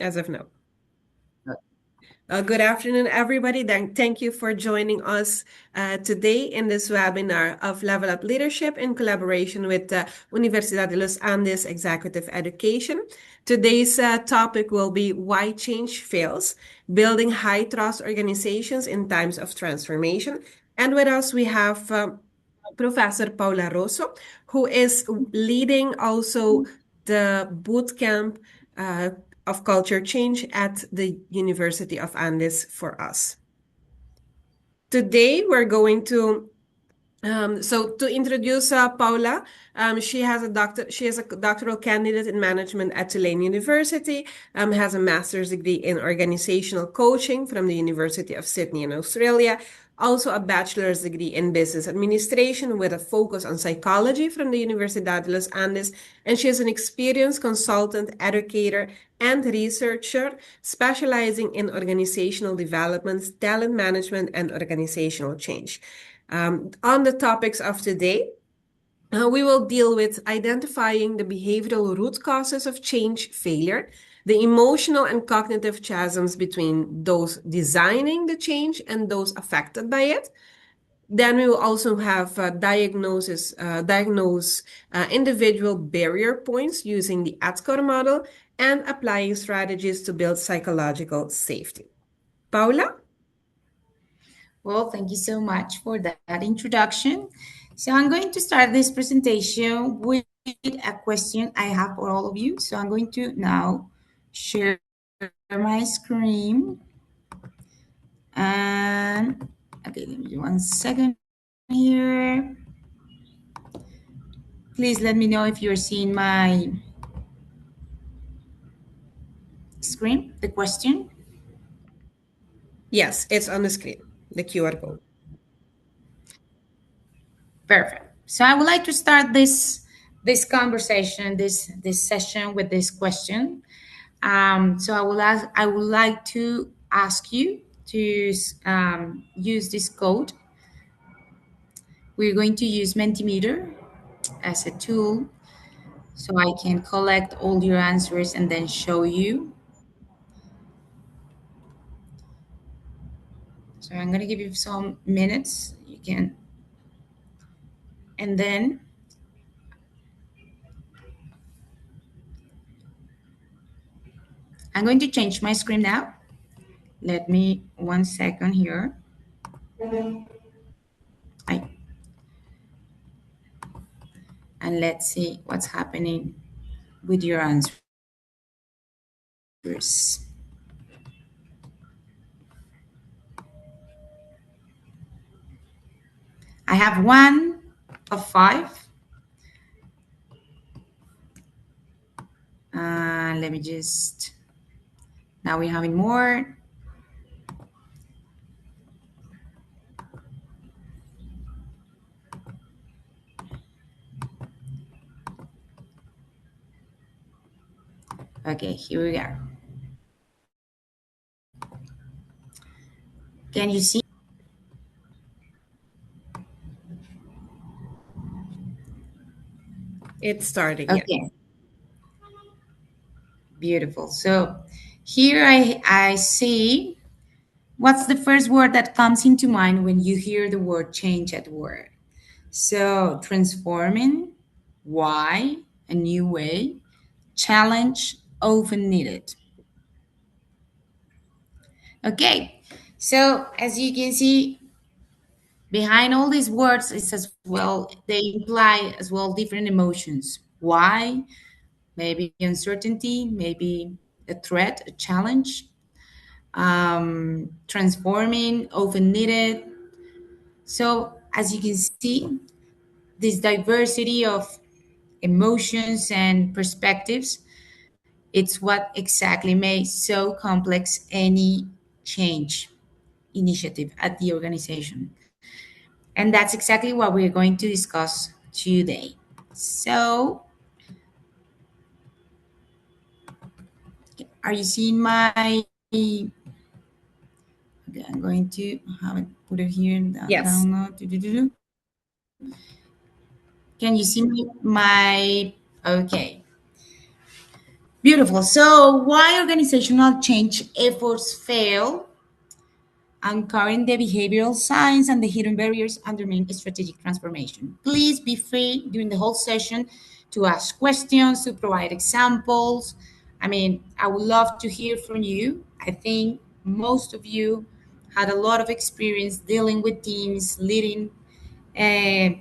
As of now. Good afternoon, everybody. Thank you for joining us today in this webinar of Level Up Leadership in collaboration with Universidad de los Andes Executive Education. Today's topic will be Why Change Fails, Building High Trust Organizations in Times of Transformation. And with us, we have Professor Paula Rosso, who is leading also the boot camp of culture change at the University of Andes for us. Today, we're going to to introduce Paula, she has a doctoral candidate in management at Tulane University, has a master's degree in organizational coaching from the University of Sydney in Australia, also a bachelor's degree in business administration with a focus on psychology from the Universidad de los Andes, and she is an experienced consultant, educator, and researcher specializing in organizational development, talent management, and organizational change. On the topics of today, we will deal with identifying the behavioral root causes of change failure, the emotional and cognitive chasms between those designing the change and those affected by it. Then we will also have diagnose individual barrier points using the ADKAR model and applying strategies to build psychological safety. Paula? Well, thank you so much for that introduction. So I'm going to start this presentation with a question I have for all of you. So I'm going to now share my screen. And okay, let me do 1 second here. Please let me know if you're seeing my screen, the question. Yes, it's on the screen, the QR code. Perfect. So I would like to start this conversation, this session with this question. So I would like to ask you to use this code. We're going to use Mentimeter as a tool so I can collect all your answers and then show you. So I'm going to give you some minutes. You can, and then I'm going to change my screen now. Let me 1 second here. And let's see what's happening with your answers. I have 1 of 5. Let me just, now we're having more. Okay, here we are. Can you see? It's starting. Okay. Yeah. Beautiful. So here I see, what's the first word that comes into mind when you hear the word change at work? So transforming, why, a new way, challenge, often needed. Okay, so as you can see, behind all these words is as well, they imply as well different emotions. Why? Maybe uncertainty, maybe a threat, a challenge. Transforming, often needed. So as you can see, this diversity of emotions and perspectives, it's what exactly makes so complex any change initiative at the organization. And that's exactly what we're going to discuss today. So, are you seeing my? Okay, I'm going to have it put it here in the Yes. download. Can you see my? Okay. Beautiful. So, why organizational change efforts fail? Uncovering the behavioral science and the hidden barriers underneath strategic transformation. Please be free during the whole session to ask questions, to provide examples. I mean, I would love to hear from you. I think most of you had a lot of experience dealing with teams, leading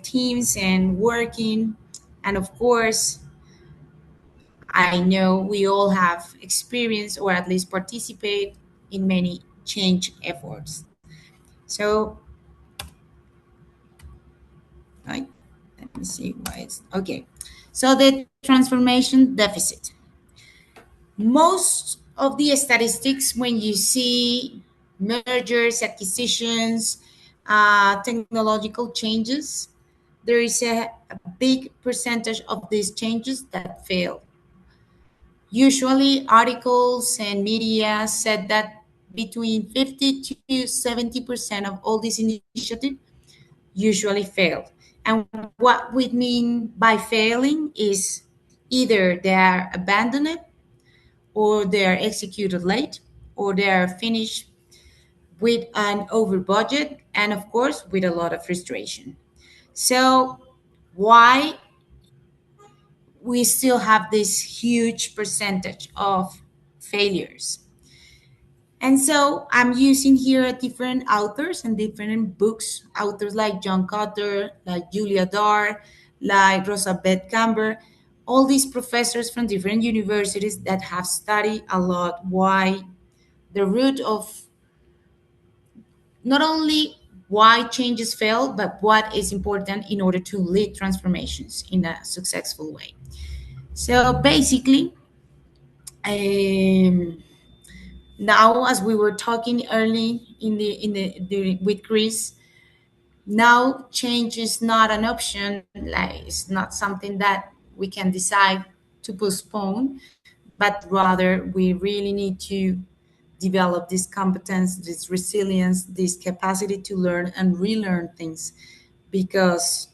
teams, and working. And of course, I know we all have experience or at least participate in many change efforts. So, right, let me see why it's okay. So, the transformation deficit. Most of the statistics, when you see mergers, acquisitions, technological changes, there is a big percentage of these changes that fail. Usually, articles and media said that between 50 to 70% of all these initiatives usually fail. And what we mean by failing is either they are abandoned, or they are executed late, or they are finished with an over budget, and of course, with a lot of frustration. So, why we still have this huge percentage of failures? And so I'm using here different authors and different books, authors like John Cotter, like Julia Dar, like Rosabeth Camber, all these professors from different universities that have studied a lot why the root of not only why changes fail, but what is important in order to lead transformations in a successful way. So basically, um, now as we were talking early with Chris, now change is not an option. Like it's not something that we can decide to postpone, but rather we really need to develop this competence, this resilience, this capacity to learn and relearn things because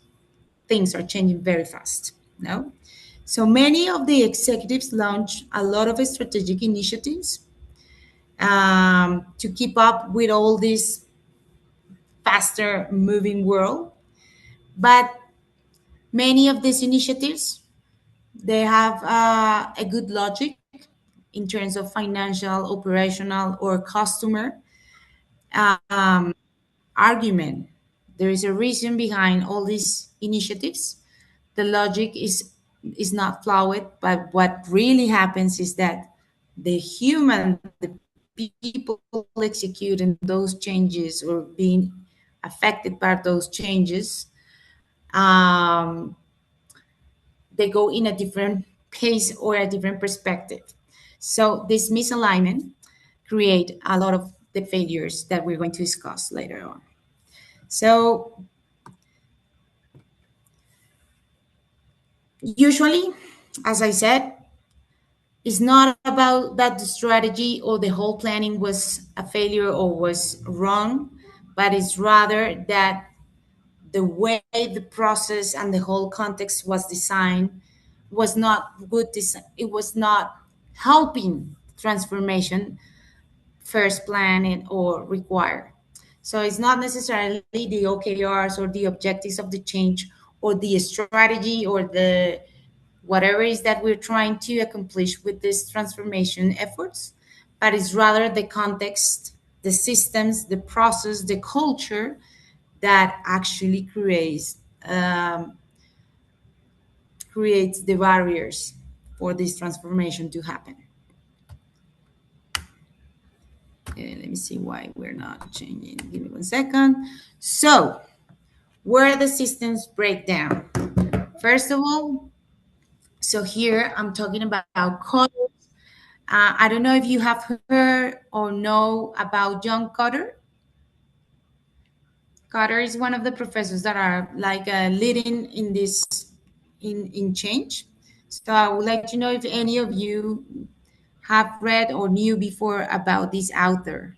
things are changing very fast. No? So many of the executives launch a lot of strategic initiatives to keep up with all this faster moving world. But many of these initiatives, they have a good logic in terms of financial, operational, or customer argument. There is a reason behind all these initiatives. The logic is not flawed, but what really happens is that the human, the people executing those changes or being affected by those changes, um, they go in a different pace or a different perspective. So this misalignment create a lot of the failures that we're going to discuss later on. So usually, as I said, it's not about that the strategy or the whole planning was a failure or was wrong, but it's rather that the way the process and the whole context was designed was not good design. It was not helping transformation first plan it or require. So it's not necessarily the OKRs or the objectives of the change or the strategy or the whatever it is that we're trying to accomplish with this transformation efforts, but it's rather the context, the systems, the process, the culture that actually creates the barriers for this transformation to happen. Let me see why we're not changing. Give me 1 second. So, where the systems break down. First of all, so here I'm talking about Cotter. I don't know if you have heard or know about John Cotter. Cotter is one of the professors that are like leading in this in change. So I would like to know if any of you have read or knew before about this author.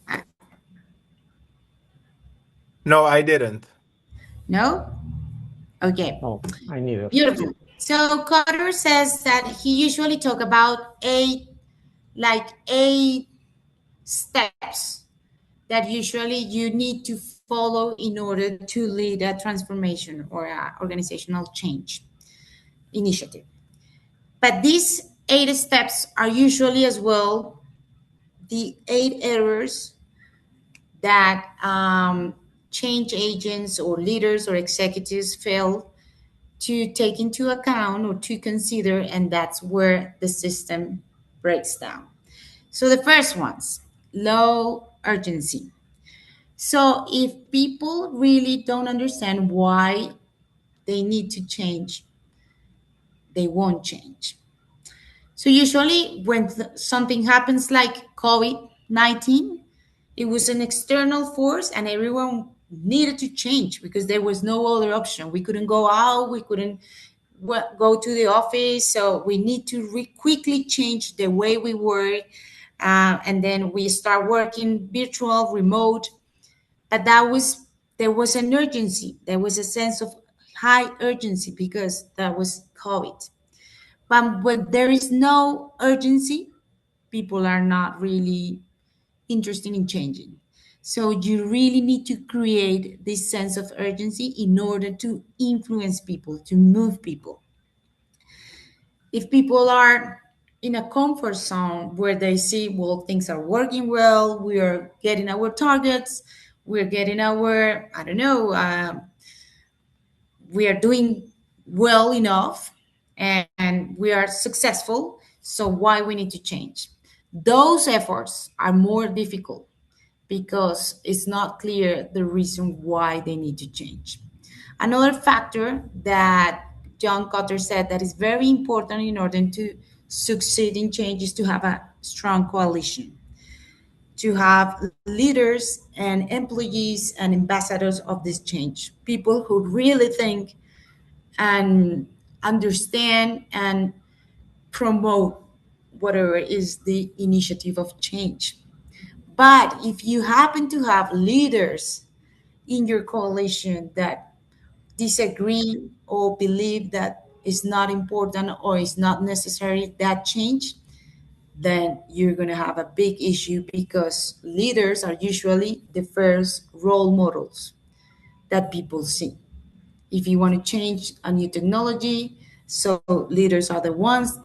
Uh, No, I didn't. No? Okay. Oh, I need it. Beautiful. So Cotter says that he usually talk about eight steps that usually you need to follow in order to lead a transformation or a organizational change initiative. But these eight steps are usually as well the eight errors that change agents or leaders or executives fail to take into account or to consider, and that's where the system breaks down. So the first one's low urgency. So if people really don't understand why they need to change, they won't change. So usually when something happens like COVID-19, it was an external force and everyone needed to change because there was no other option. We couldn't go out, we couldn't go to the office, so we need to quickly change the way we work. And then we start working virtual, remote, but there was an urgency. There was a sense of high urgency because that was COVID. But when there is no urgency, people are not really interested in changing. So you really need to create this sense of urgency in order to influence people, to move people. If people are in a comfort zone where they see, well, things are working well, we are getting our targets, we're getting our, I don't know, we are doing well enough and we are successful, so why we need to change? Those efforts are more difficult because it's not clear the reason why they need to change. Another factor that John Cotter said that is very important in order to succeed in change is to have a strong coalition, to have leaders and employees and ambassadors of this change, people who really think and understand and promote whatever is the initiative of change. But if you happen to have leaders in your coalition that disagree or believe that it's not important or it's not necessary that change, then you're going to have a big issue because leaders are usually the first role models that people see. If you want to change a new technology, so leaders are the ones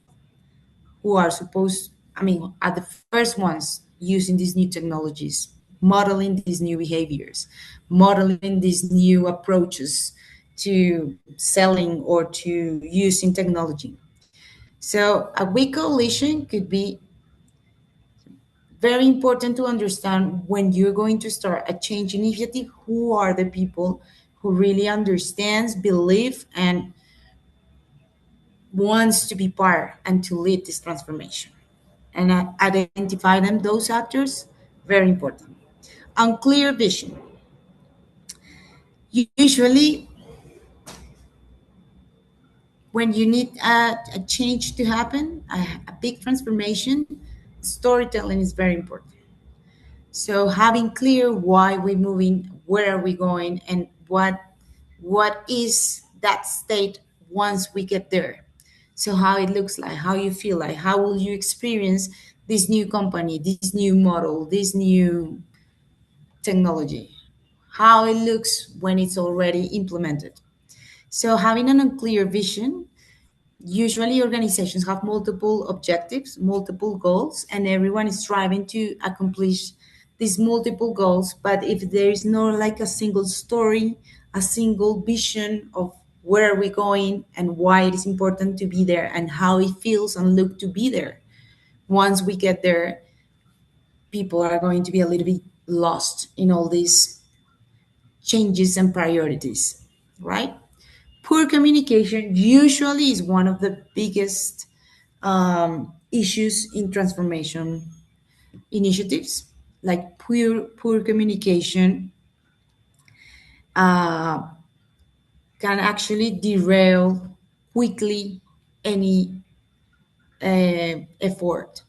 who are supposed, I mean, are the first ones using these new technologies, modeling these new behaviors, modeling these new approaches to selling or to using technology. So a weak coalition could be very important to understand when you're going to start a change initiative. Who are the people who really understands, believe, and wants to be part and to lead this transformation? And identify them, those actors, very important. Unclear vision. Usually, when you need a change to happen, a big transformation, storytelling is very important. So having clear why we're moving, where are we going, and what is that state once we get there. So how it looks like, how you feel like, how will you experience this new company, this new model, this new technology, how it looks when it's already implemented. So having an unclear vision, usually organizations have multiple objectives, multiple goals, and everyone is striving to accomplish these multiple goals. But if there is no like a single story, a single vision of where are we going and why it is important to be there and how it feels and look to be there, once we get there, people are going to be a little bit lost in all these changes and priorities, right? Poor communication usually is one of the biggest issues in transformation initiatives. Like poor communication uh, can actually derail quickly any effort.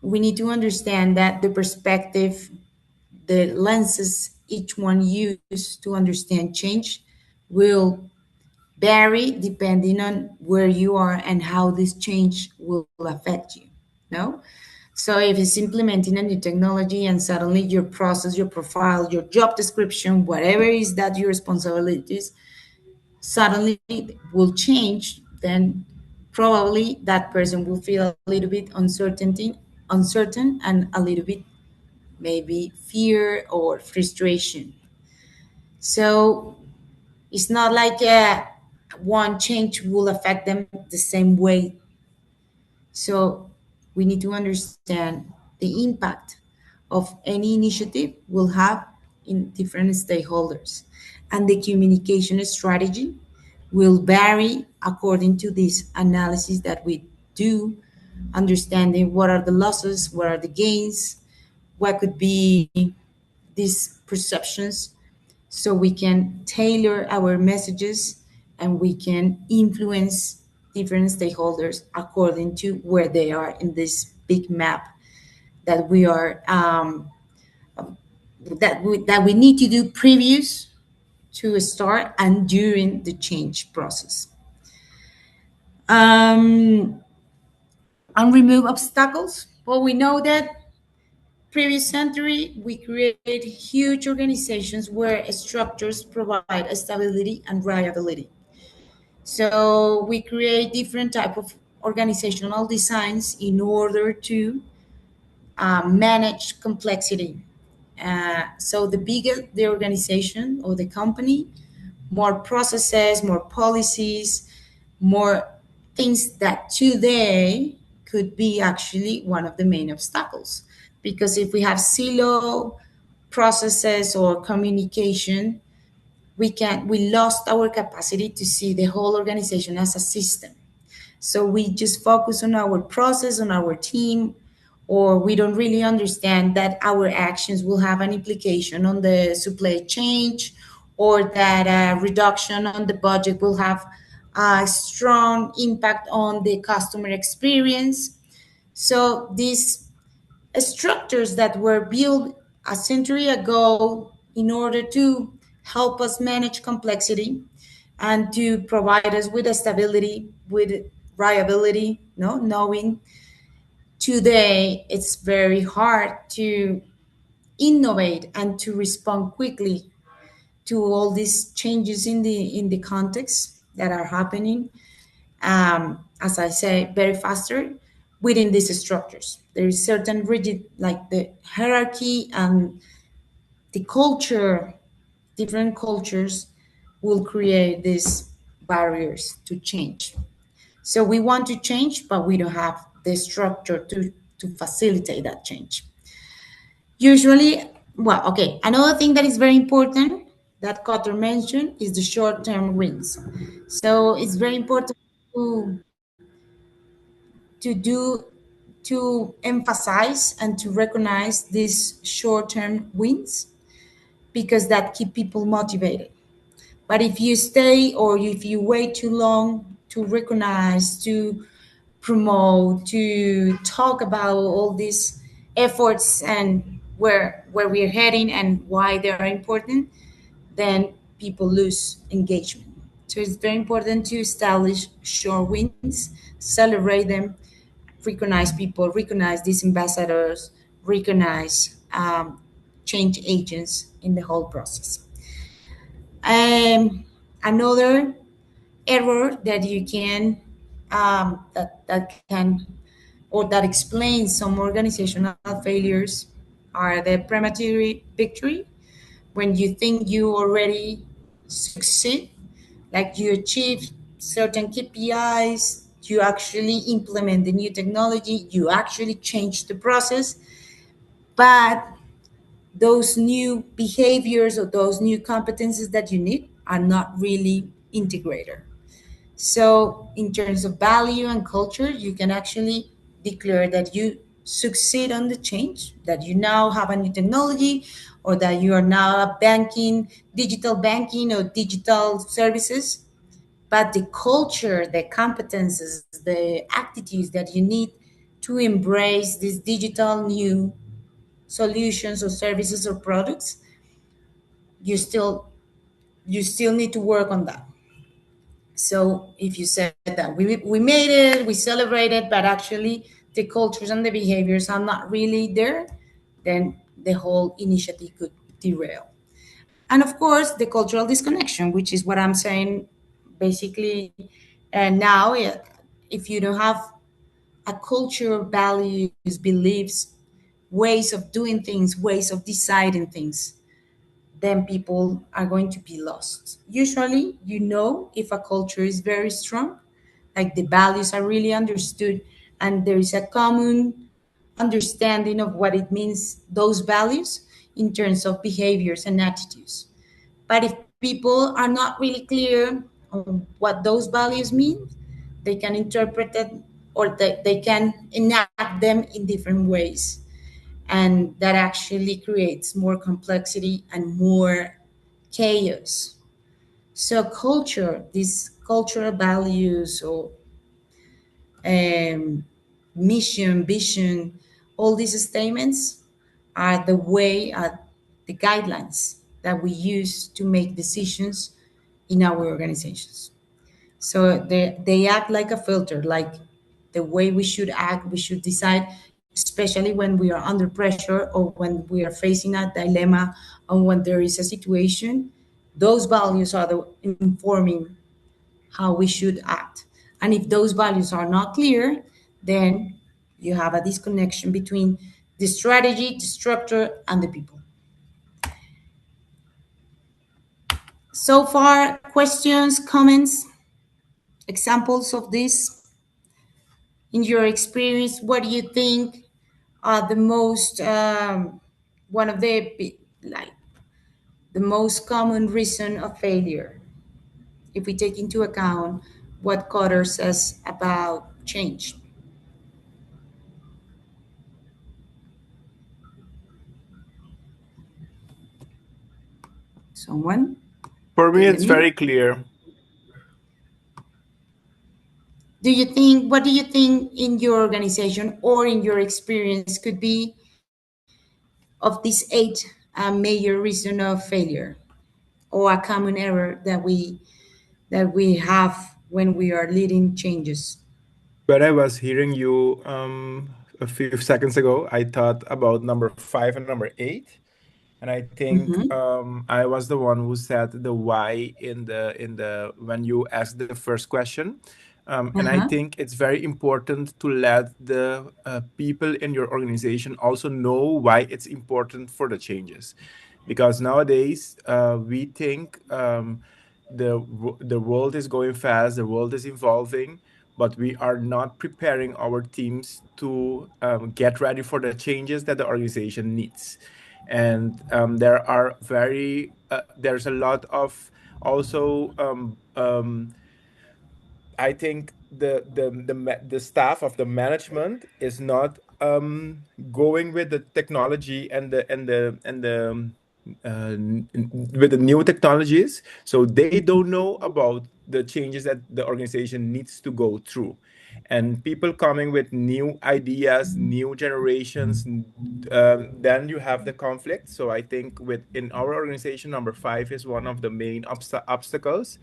We need to understand that the perspective, the lenses each one use to understand change will vary depending on where you are and how this change will affect you. No? So if it's implementing a new technology and suddenly your process, your profile, your job description, whatever is that your responsibilities suddenly will change, then probably that person will feel a little bit uncertain, and a little bit maybe fear or frustration. So it's not like one change will affect them the same way. So we need to understand the impact of any initiative will have in different stakeholders. And the communication strategy will vary according to this analysis that we do, understanding what are the losses, what are the gains, what could be these perceptions, so we can tailor our messages and we can influence different stakeholders according to where they are in this big map that we are that we need to do previous to start and during the change process. um, and remove obstacles. Well, we know that previous century we create huge organizations where structures provide stability and reliability. So we create different type of organizational designs in order to manage complexity. So the bigger the organization or the company, more processes, more policies, more things that today could be actually one of the main obstacles. Because if we have silo processes or communication, we lost our capacity to see the whole organization as a system. So we just focus on our process, on our team, or we don't really understand that our actions will have an implication on the supply chain, or that a reduction on the budget will have a strong impact on the customer experience. So these structures that were built a century ago in order to help us manage complexity and to provide us with a stability, with reliability, no, knowing today it's very hard to innovate and to respond quickly to all these changes in the context that are happening. As I say, very faster within these structures. There is certain rigid, like the hierarchy and the culture, different cultures will create these barriers to change. So we want to change, but we don't have the structure to facilitate that change. Usually, well, okay, another thing that is very important that Cotter mentioned is the short-term wins. So it's very important to do to emphasize and to recognize these short-term wins, because that keep people motivated. But if you stay or if you wait too long to recognize, to promote, to talk about all these efforts and where we're heading and why they are important, then people lose engagement. So it's very important to establish short wins, celebrate them, recognize people, recognize these ambassadors, recognize change agents in the whole process. Another error that you can that can or that explains some organizational failures are the premature victory, when you think you already succeed, like you achieve certain KPIs, you actually implement the new technology, you actually change the process, but those new behaviors or those new competencies that you need are not really integrated. So, in terms of value and culture, you can actually declare that you succeed on the change, that you now have a new technology, or that you are now a digital banking or digital services. But the culture, the competences, the attitudes that you need to embrace these digital new solutions or services or products, you still you still need to work on that. So if you said that we made it, we celebrated, but actually the cultures and the behaviors are not really there, then the whole initiative could derail. And of course, the cultural disconnection, which is what I'm saying basically. And now, if you don't have a culture, values, beliefs, ways of doing things, ways of deciding things, then people are going to be lost. Usually, you know, if a culture is very strong, like the values are really understood, and there is a common understanding of what it means, those values, in terms of behaviors and attitudes. But if people are not really clear on what those values mean, they can interpret it, or they can enact them in different ways. And that actually creates more complexity and more chaos. So, culture, these cultural values or um, mission, vision, all these statements are the way, the guidelines that we use to make decisions in our organizations. So they act like a filter, like the way we should act, we should decide, especially when we are under pressure or when we are facing a dilemma or when there is a situation. Those values are the informing how we should act. And if those values are not clear, then you have a disconnection between the strategy, the structure, and the people. So far, questions, comments, examples of this in your experience? What do you think are the most one of like the most common reason of failure, if we take into account what Cotter says about change? Someone? For me, it's Bienvenido. very clear. Do you think, what do you think in your organization or in your experience could be of these eight major reason of failure, or a common error that we have when we are leading changes? When I was hearing you a few seconds ago, I thought about number 5 and number 8. And I think Mm-hmm. I was the one who said the why in the when you asked the first question. And I Uh-huh. think it's very important to let the people in your organization also know why it's important for the changes, because nowadays we think the world is going fast, the world is evolving, but we are not preparing our teams to get ready for the changes that the organization needs. And there's a lot of also I think the staff of the management is not going with the technology and with the new technologies, so they don't know about the changes that the organization needs to go through. And people coming with new ideas, new generations, then you have the conflict. So I think within our organization, number 5 is one of the main obstacles.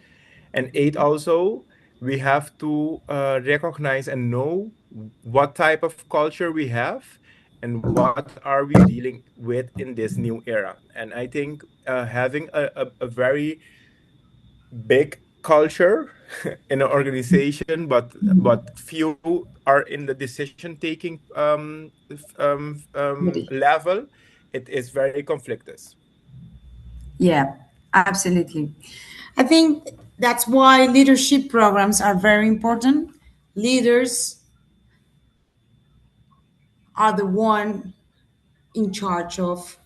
And 8 also, we have to recognize and know what type of culture we have and what are we dealing with in this new era. And I think having a very big culture in an organization, but few are in the decision taking level, it is very conflicted. Yeah, absolutely. I think that's why leadership programs are very important. Leaders are the one in charge of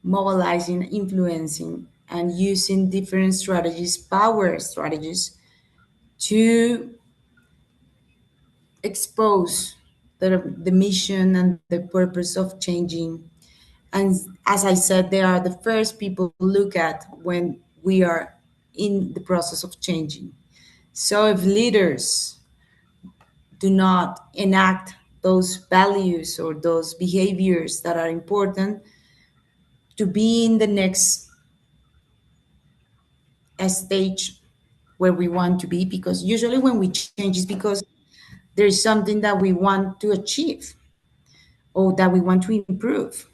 mobilizing, influencing, and using different strategies, power strategies, to expose the mission and the purpose of changing. And as I said, they are the first people to look at when we are in the process of changing. So if leaders do not enact those values or those behaviors that are important to be in the next stage where we want to be, because usually when we change is because there is something that we want to achieve or that we want to improve.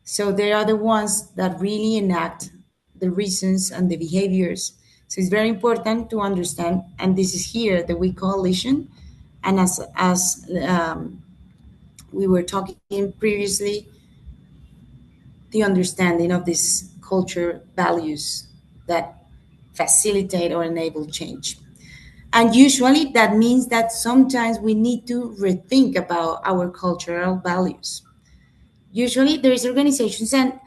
So they are the ones that really enact the reasons and the behaviors. So it's very important to understand, and this is here the weak coalition. And as we were talking previously, the understanding of these culture values that facilitate or enable change. And usually that means that sometimes we need to rethink about our cultural values. Usually there is organizations, and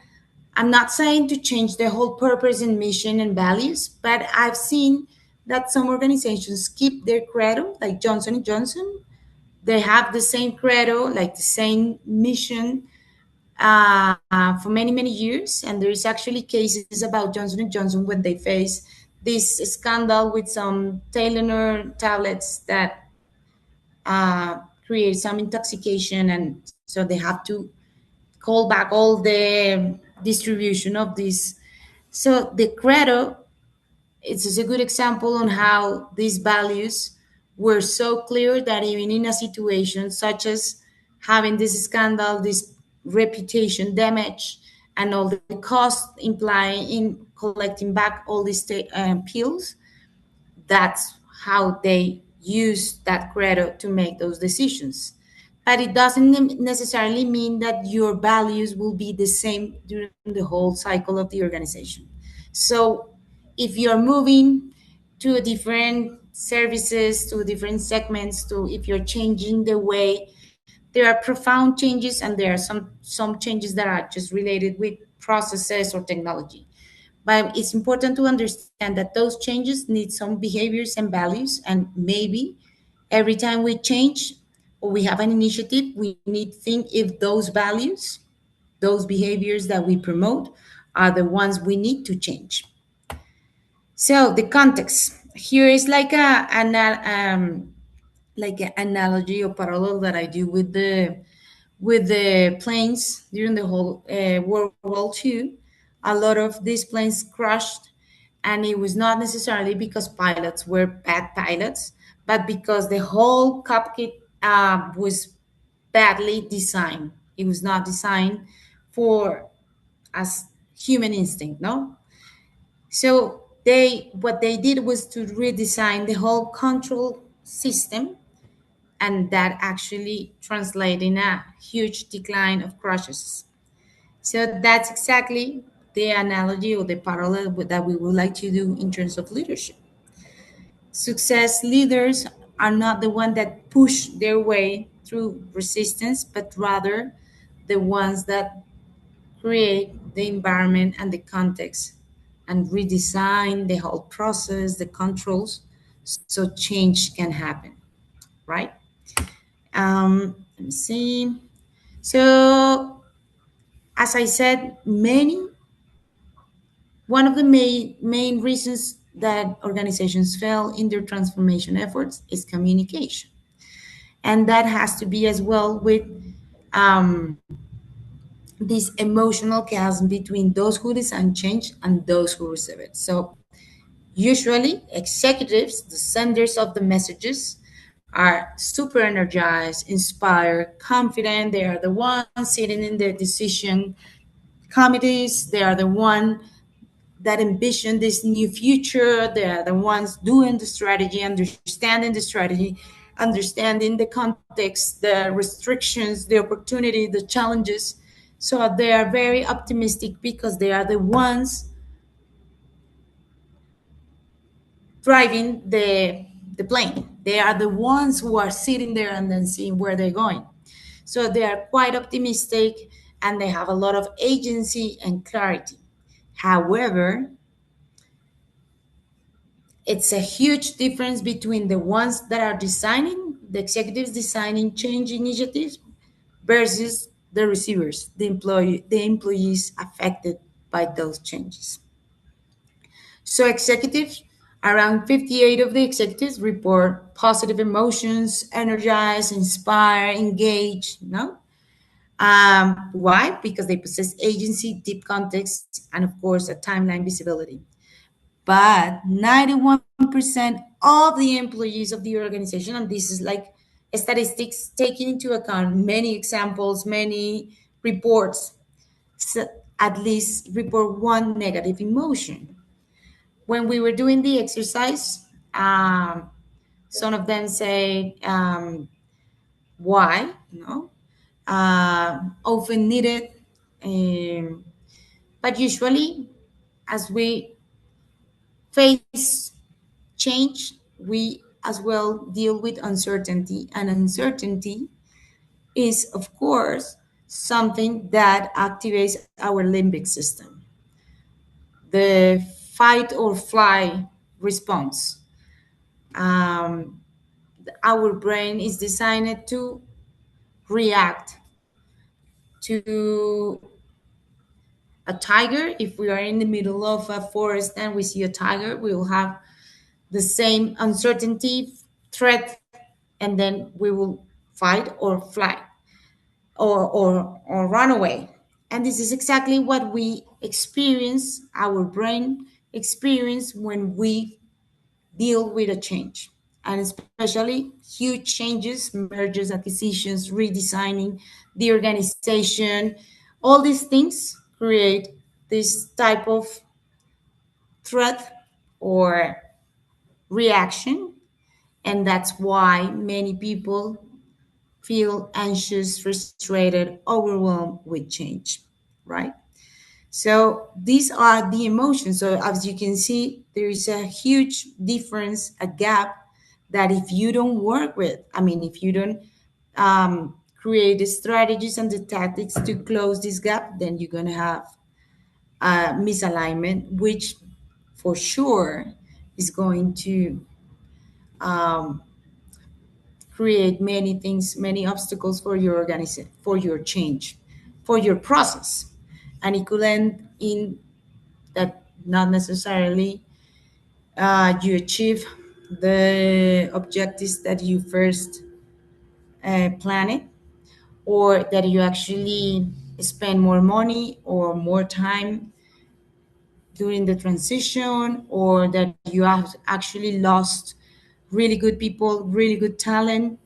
I'm not saying to change the whole purpose and mission and values, but I've seen that some organizations keep their credo, like Johnson and Johnson. They have the same credo, like the same mission, for many many years. And there is actually cases about Johnson and Johnson when they face this scandal with some Tylenol tablets that uh, create some intoxication, and so they have to call back all the distribution of this. So the credo, it's just a good example on how these values were so clear that even in a situation such as having this scandal, this reputation damage, and all the cost implying in collecting back all these pills, that's how they use that credo to make those decisions. But it doesn't necessarily mean that your values will be the same during the whole cycle of the organization. So if you're moving to different services, to different segments, to if you're changing the way, there are profound changes, and there are some changes that are just related with processes or technology. But it's important to understand that those changes need some behaviors and values, and maybe every time we change or we have an initiative, we need to think if those values, those behaviors that we promote, are the ones we need to change. So the context here is like an analogy or parallel that I do with the planes during the whole World War II. A lot of these planes crashed, and it was not necessarily because pilots were bad pilots, but because the whole cockpit was badly designed. It was not designed for as human instinct, no. So they what they did was to redesign the whole control system, and that actually translated in a huge decline of crashes. So that's exactly the analogy or the parallel that we would like to do in terms of leadership. Success leaders are not the ones that push their way through resistance, but rather the ones that create the environment and the context and redesign the whole process, the controls, so change can happen, right? Let me see. So, as I said, one of the main reasons that organizations fail in their transformation efforts is communication. And that has to be as well with um, this emotional chasm between those who design change and those who receive it. So, usually, executives, the senders of the messages, are super energized, inspired, confident. They are the ones sitting in the decision committees. They are the one that envision this new future. They are the ones doing the strategy, understanding the context, the restrictions, the opportunity, the challenges. So they are very optimistic because they are the ones driving the plane. They are the ones who are sitting there and then seeing where they're going. So they are quite optimistic, and they have a lot of agency and clarity. However, it's a huge difference between the ones that are designing, the executives designing change initiatives versus the receivers, the employees affected by those changes. So executives, around 58 of the executives report positive emotions, energized, inspired, engaged, no? Why? Because they possess agency, deep context, and of course, a timeline visibility. but 91% of the employees of the organization, and this is like statistics taking into account many examples, many reports, so at least report one negative emotion. When we were doing the exercise, some of them say why, often needed, um, but usually as we face change, we as well deal with uncertainty, and uncertainty is, of course, something that activates our limbic system, the fight or fly response. Um, our brain is designed to react to a tiger. If we are in the middle of a forest and we see a tiger, we will have the same uncertainty, threat, and then we will fight or fly or run away. And this is exactly what we experience, our brain experience when we deal with a change. And especially huge changes, mergers, acquisitions, redesigning the organization, all these things create this type of threat or reaction. And that's why many people feel anxious, frustrated, overwhelmed with change, right? So these are the emotions. So as you can see, there is a huge difference, a gap that if you don't work with, I mean, if you don't create the strategies and the tactics to close this gap, then you're going to have a misalignment, which for sure is going to um, create many things, many obstacles for your organization, for your change, for your process. And it could end in that not necessarily you achieve the objectives that you first planned, or that you actually spend more money or more time during the transition, or that you have actually lost really good people, really good talent,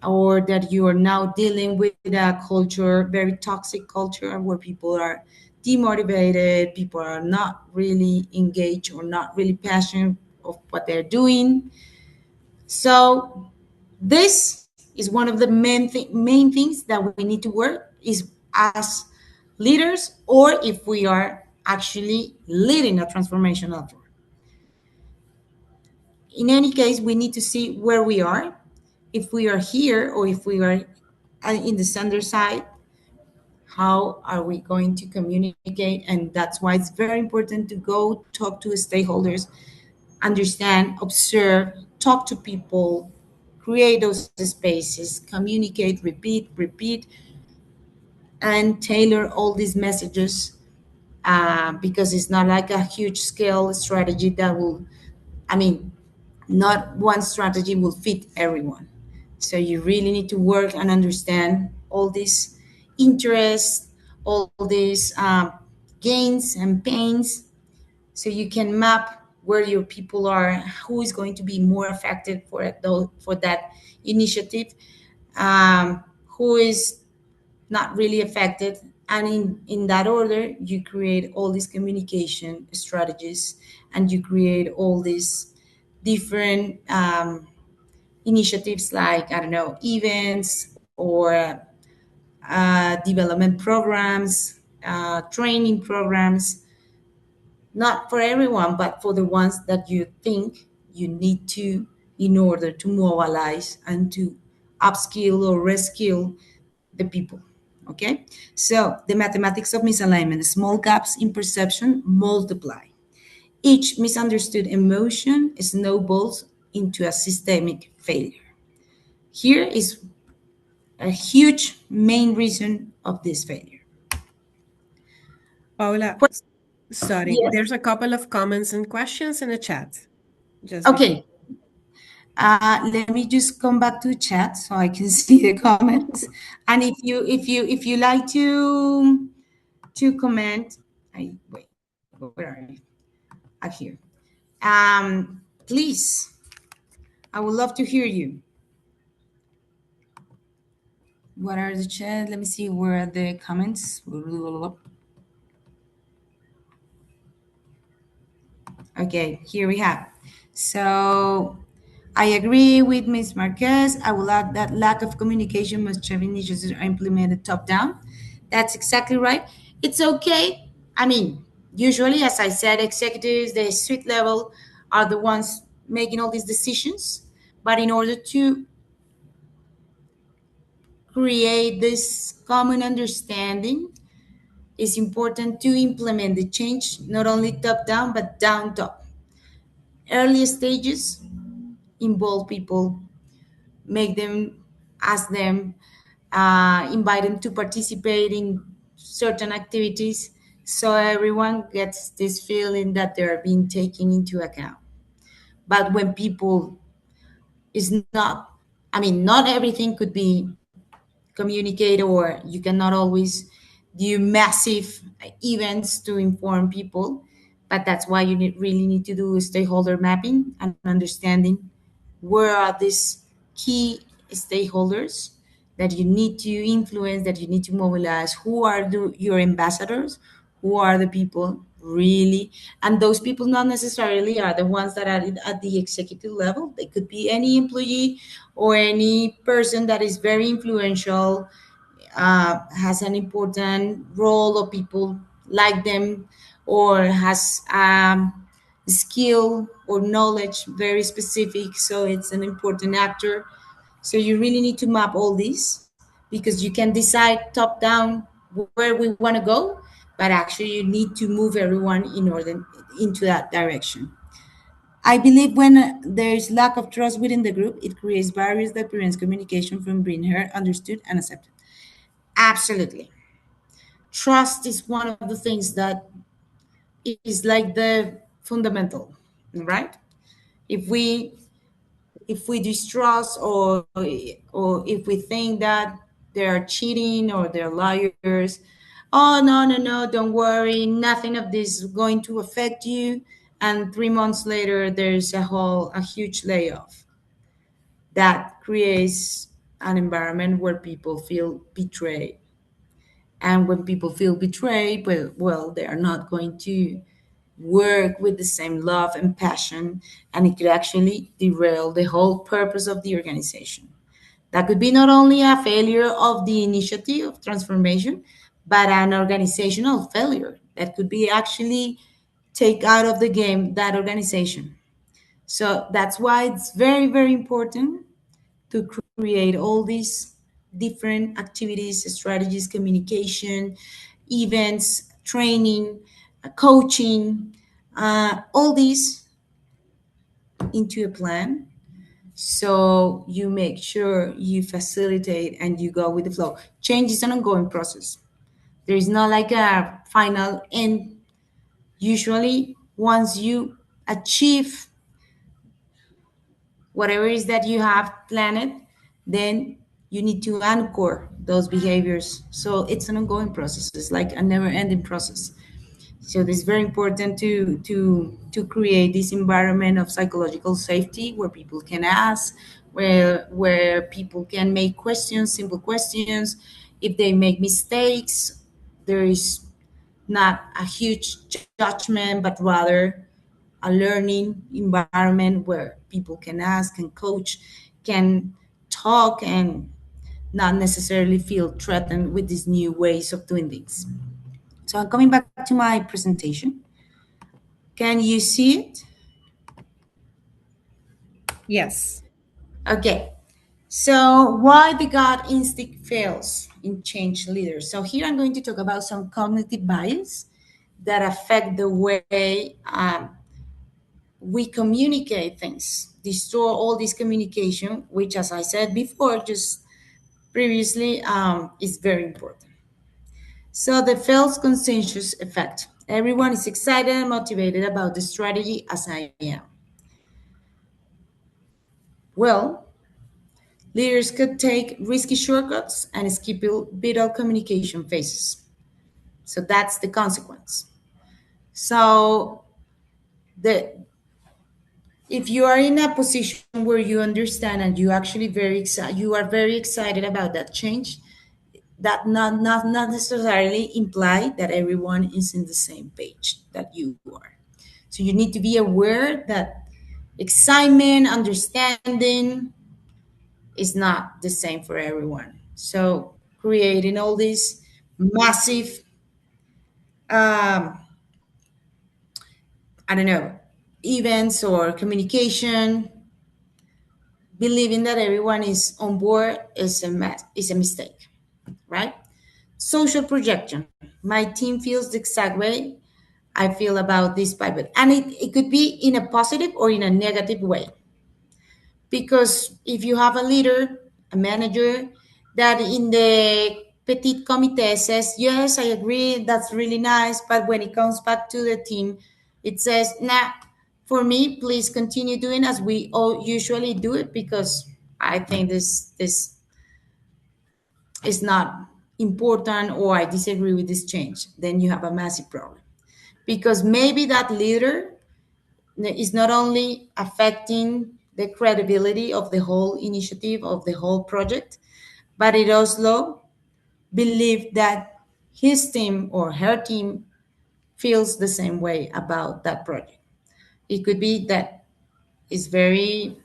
or that you are now dealing with a culture, very toxic culture, where people are demotivated, people are not really engaged or not really passionate of what they're doing. So this is one of the main things that we need to work is as leaders, or if we are actually leading a transformation effort. In any case, we need to see where we are, if we are here or if we are in the center side, how are we going to communicate? And that's why it's very important to go talk to stakeholders, understand, observe, talk to people, create those spaces, communicate, repeat, and tailor all these messages, because it's not like a huge scale strategy that will, I mean, not one strategy will fit everyone. So you really need to work and understand all these interests, all these gains and pains, so you can map where your people are, who is going to be more effective for that initiative, who is not really affected. And in that order, you create all these communication strategies, and you create all these different initiatives, like, I don't know, events or development programs, training programs, not for everyone, but for the ones that you think you need to, in order to mobilize and to upskill or reskill the people. Okay, so the mathematics of misalignment: small gaps in perception multiply. Each misunderstood emotion snowballs into a systemic failure. Here is a huge main reason of this failure. Paula, sorry, Yes. there's a couple of comments and questions in the chat. Just before. Okay. Let me just come back to chat so I can see the comments. And if you like to comment, I wait. Where are you? Here. Please, I would love to hear you. What are the chat? Let me see where are the comments. Okay, here we have. So I agree with Ms. Marquez. I will add that lack of communication must have initiatives are implemented top down. That's exactly right. It's okay. I mean, usually, as I said, executives, the street level are the ones making all these decisions. But in order to create this common understanding, it's important to implement the change not only top down but down top. Early stages involve people, make them, ask them, invite them to participate in certain activities, so everyone gets this feeling that they're being taken into account. But when people is not, I mean, not everything could be communicate, or you cannot always do massive events to inform people, but that's why you really need to do stakeholder mapping and understanding where are these key stakeholders that you need to influence, that you need to mobilize, who are your ambassadors, who are the people really, and those people not necessarily are the ones that are at the executive level. They could be any employee or any person that is very influential, has an important role, or people like them, or has skill or knowledge very specific, so it's an important actor. So you really need to map all these, because you can decide top down where we want to go, but actually you need to move everyone in order into that direction. I believe when there is lack of trust within the group, it creates barriers that prevents communication from being heard, understood, and accepted. Absolutely. Trust is one of the things that is like the fundamental, right? If we distrust, or if we think that they are cheating or they're liars, oh no, no, no, don't worry, nothing of this is going to affect you, and 3 months later there's a huge layoff, that creates an environment where people feel betrayed. And when people feel betrayed, well, they are not going to work with the same love and passion, and it could actually derail the whole purpose of the organization. That could be not only a failure of the initiative of transformation, but an organizational failure that could be actually take out of the game that organization. So that's why it's very, very important to create all these different activities, strategies, communication, events, training, coaching, all these into a plan. So you make sure you facilitate and you go with the flow. Change is an ongoing process. There is not like a final end. Usually, once you achieve whatever it is that you have planned, then you need to anchor those behaviors. So it's an ongoing process. It's like a never-ending process. So it's very important to create this environment of psychological safety where people can ask, where people can make questions, simple questions. If they make mistakes, there is not a huge judgment, but rather a learning environment where people can ask, can coach, can talk, and not necessarily feel threatened with these new ways of doing things. So I'm coming back to my presentation. Can you see it? Yes. Okay. So why the gut instinct fails in change leaders? So here I'm going to talk about some cognitive bias that affect the way we communicate things, destroy all this communication, which, as I said before, just previously, is very important. So the false consensus effect. Everyone is excited and motivated about the strategy, as I am. Well, leaders could take risky shortcuts and skip vital communication phases. So that's the consequence. So the if you are in a position where you understand and you actually very excited, you are very excited about that change, that not necessarily imply that everyone is in the same page that you are. So you need to be aware that excitement, understanding is not the same for everyone. So creating all these massive, um, I don't know, events or communication, believing that everyone is on board is a mistake, right? Social projection. My team feels the exact way I feel about this pivot. And it could be in a positive or in a negative way. Because if you have a leader, a manager, that in the petit comité says, yes, I agree, that's really nice, but when it comes back to the team, it says, nah, for me, please continue doing as we all usually do it because I think this is not important or I disagree with this change. Then you have a massive problem because maybe that leader is not only affecting the credibility of the whole initiative of the whole project, but it also believe that his team or her team feels the same way about that project. It could be that it's very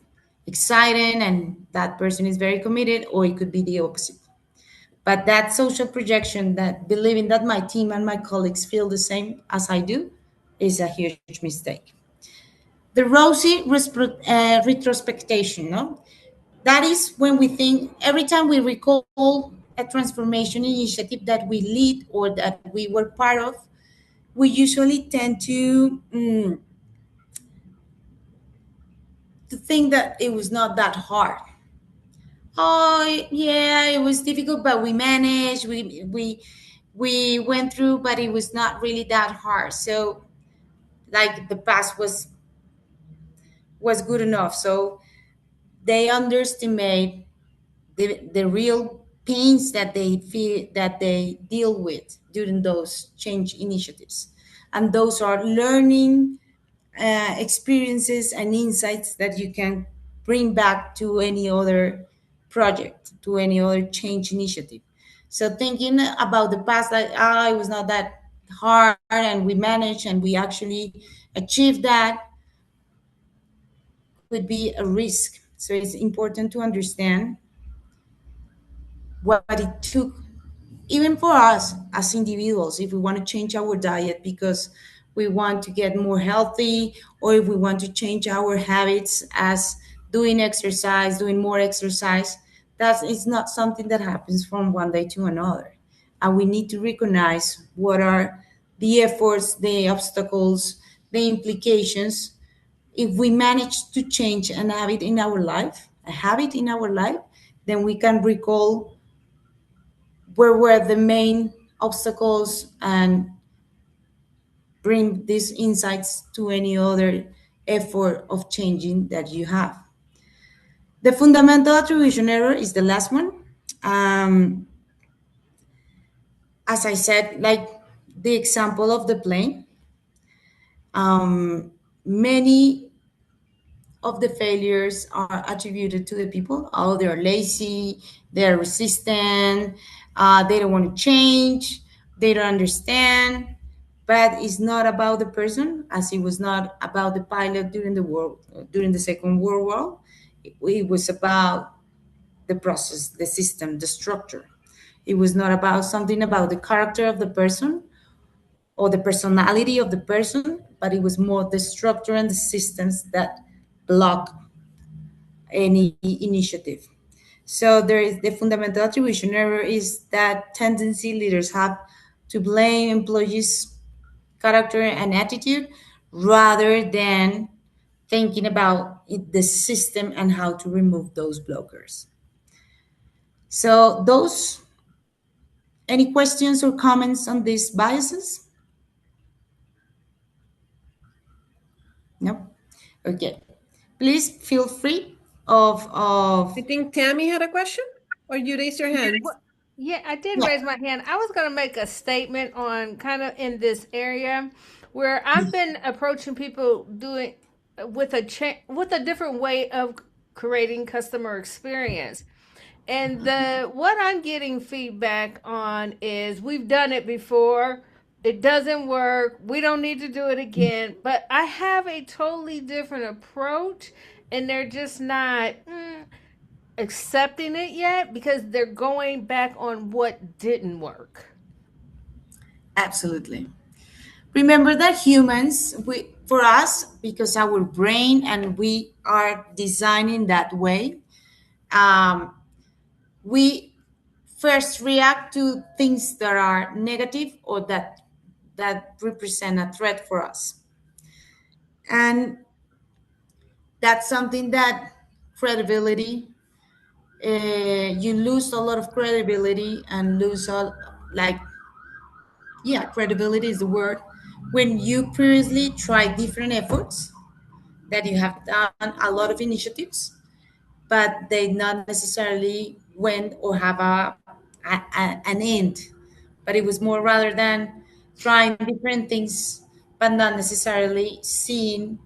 exciting and that person is very committed, or it could be the opposite. But that social projection, that believing that my team and my colleagues feel the same as I do, is a huge mistake. The rosy retrospection, no? That is when we think every time we recall a transformation initiative that we lead or that we were part of, we usually tend to think that it was not that hard. Oh yeah, it was difficult, but we managed. We went through, but it was not really that hard. So like the past was good enough. So they underestimate the real pains that they feel that they deal with during those change initiatives, and those are learning experiences and insights that you can bring back to any other project, to any other change initiative. So thinking about the past, like it was not that hard and we managed and we actually achieved that, could be a risk. So it's important to understand what it took, even for us as individuals, if we want to change our diet because we want to get more healthy, or if we want to change our habits as doing exercise, doing more exercise, that is not something that happens from one day to another. And we need to recognize what are the efforts, the obstacles, the implications. If we manage to change an habit in our life, a habit in our life, then we can recall where were the main obstacles and bring these insights to any other effort of changing that you have. The fundamental attribution error is the last one. Um, as I said, like the example of the plane, many of the failures are attributed to the people. Oh, they're lazy, they're resistant, they don't want to change, they don't understand. But it's not about the person, as it was not about the pilot during the Second World War. It was about the process, the system, the structure. It was not about something about the character of the person or the personality of the person, but it was more the structure and the systems that block any initiative. So there is the fundamental attribution error is that tendency leaders have to blame employees' character and attitude rather than thinking about the system and how to remove those blockers. So those any questions or comments on these biases? No? Okay. Please feel free of I think Tammy had a question, or you raised your hand. Well, yeah, I did yeah. raise my hand. I was going to make a statement on kind of in this area where I've been approaching people doing. with a different way of creating customer experience. And the what I'm getting feedback on is we've done it before. It doesn't work. We don't need to do it again. But I have a totally different approach, and they're just not accepting it yet because they're going back on what didn't work. Absolutely. Remember that humans, for us, because our brain and we are designing that way, um, we first react to things that are negative or that represent a threat for us. And that's something that credibility, you lose a lot of credibility and lose all, like, yeah, credibility is the word, when you previously try different efforts, that you have done a lot of initiatives, but they not necessarily went or have an end. But it was more rather than trying different things, but not necessarily seeing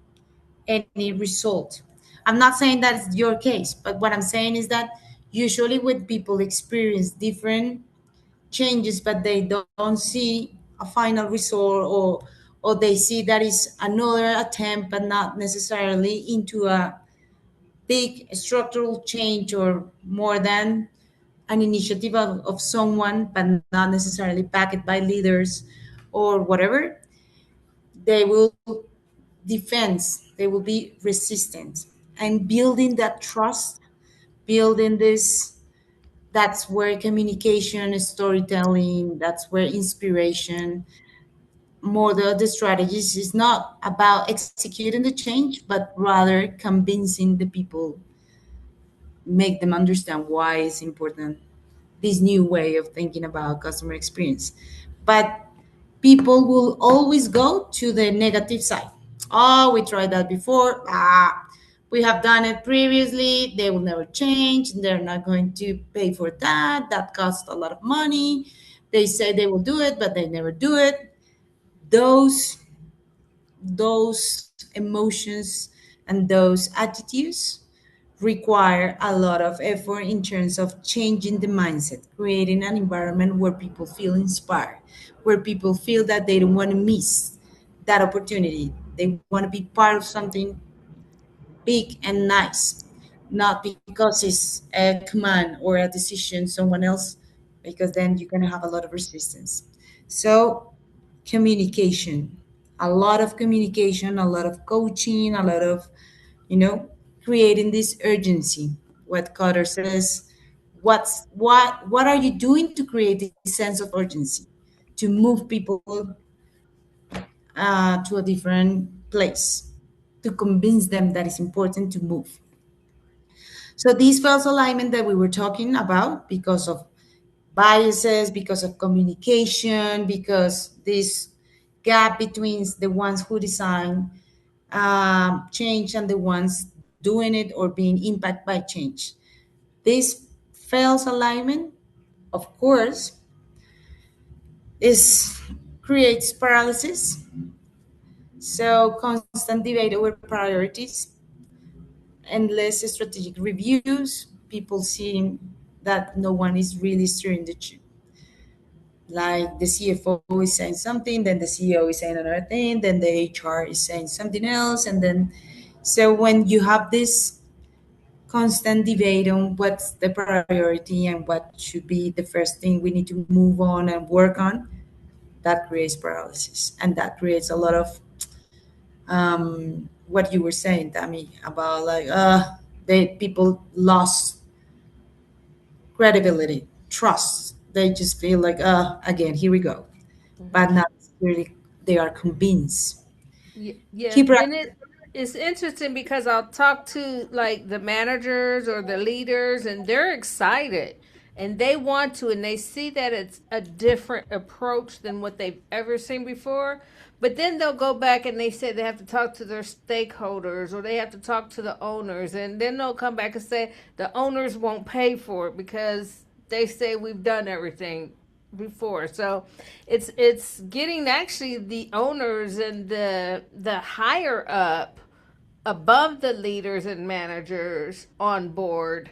any result. I'm not saying that's your case, but what I'm saying is that usually when people experience different changes, but they don't see a final result, or they see that is another attempt, but not necessarily into a big structural change or more than an initiative of someone, but not necessarily backed by leaders or whatever, they will defend, they will be resistant. And building that trust, building this, that's where communication, storytelling, that's where inspiration, more the strategies is not about executing the change, but rather convincing the people, make them understand why it's important, this new way of thinking about customer experience. But people will always go to the negative side. Oh, we tried that before. We have done it previously. They will never change. They're not going to pay for that. That costs a lot of money. They say they will do it, but they never do it. Those emotions and those attitudes require a lot of effort in terms of changing the mindset, creating an environment where people feel inspired, where people feel that they don't want to miss that opportunity. They want to be part of something big and nice, not because it's a command or a decision someone else, because then you're going to have a lot of resistance. So, communication, a lot of communication, a lot of coaching, a lot of, you know, creating this urgency. What Cotter says, what are you doing to create this sense of urgency, to move people to a different place, to convince them that it's important to move. So this false alignment that we were talking about, because of biases, because of communication, because this gap between the ones who design change and the ones doing it or being impacted by change. This false alignment, of course, is creates paralysis. So constant debate over priorities, endless strategic reviews, people seeing that no one is really steering the ship. Like the CFO is saying something, then the CEO is saying another thing, then the HR is saying something else, and then so when you have this constant debate on what's the priority and what should be the first thing we need to move on and work on, that creates paralysis, and that creates a lot of what you were saying, Tammy, about like they people lost credibility, trust. They just feel like again, here we go, but not really. They are convinced. Yeah, Keep and practicing. it's interesting because I'll talk to like the managers or the leaders, and they're excited and they want to, and they see that it's a different approach than what they've ever seen before. But then they'll go back and they say they have to talk to their stakeholders or they have to talk to the owners, and then they'll come back and say the owners won't pay for it because they say we've done everything before. So it's getting actually the owners and the higher up above the leaders and managers on board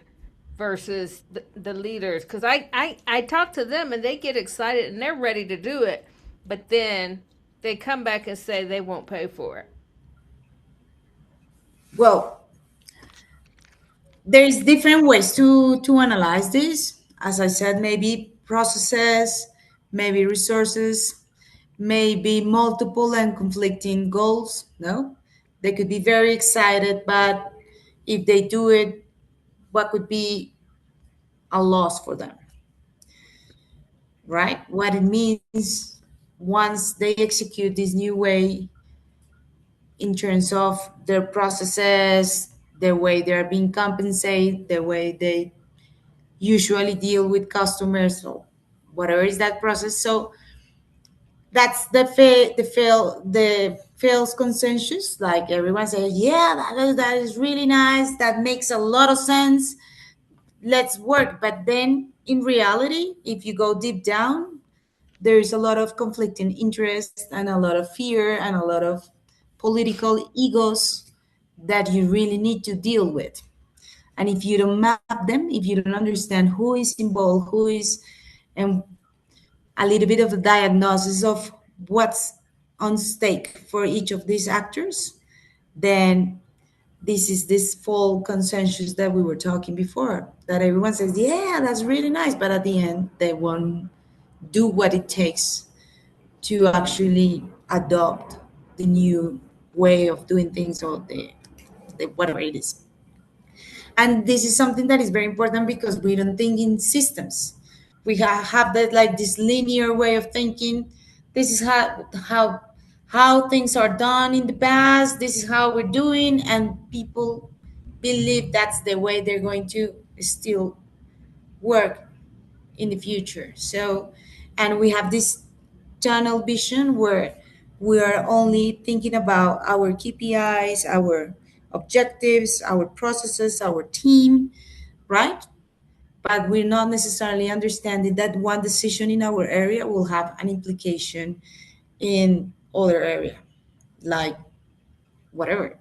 versus the leaders? Because I talk to them and they get excited and they're ready to do it, but then they come back and say they won't pay for it. Well, there's different ways to analyze this. As I said, maybe processes, maybe resources, maybe multiple and conflicting goals. No, they could be very excited, but if they do it, what could be a loss for them, right? What it means once they execute this new way in terms of their processes, the way they're being compensated, the way they usually deal with customers, or whatever is that process. So that's the fails consensus. Like everyone says, yeah, that is really nice. That makes a lot of sense. Let's work. But then in reality, if you go deep down, there is a lot of conflicting interest and a lot of fear and a lot of political egos that you really need to deal with. And if you don't map them, if you don't understand who is involved, who is, and a little bit of a diagnosis of what's on stake for each of these actors, then this is this full consensus that we were talking before, that everyone says, yeah, that's really nice, but at the end, they won't do what it takes to actually adopt the new way of doing things, or the whatever it is. And this is something that is very important because we don't think in systems. We have that, like, this linear way of thinking. This is how things are done in the past. This is how we're doing, and people believe that's the way they're going to still work in the future. So, and we have this tunnel vision where we are only thinking about our KPIs, our objectives, our processes, our team, right? But we're not necessarily understanding that one decision in our area will have an implication in other area, like whatever,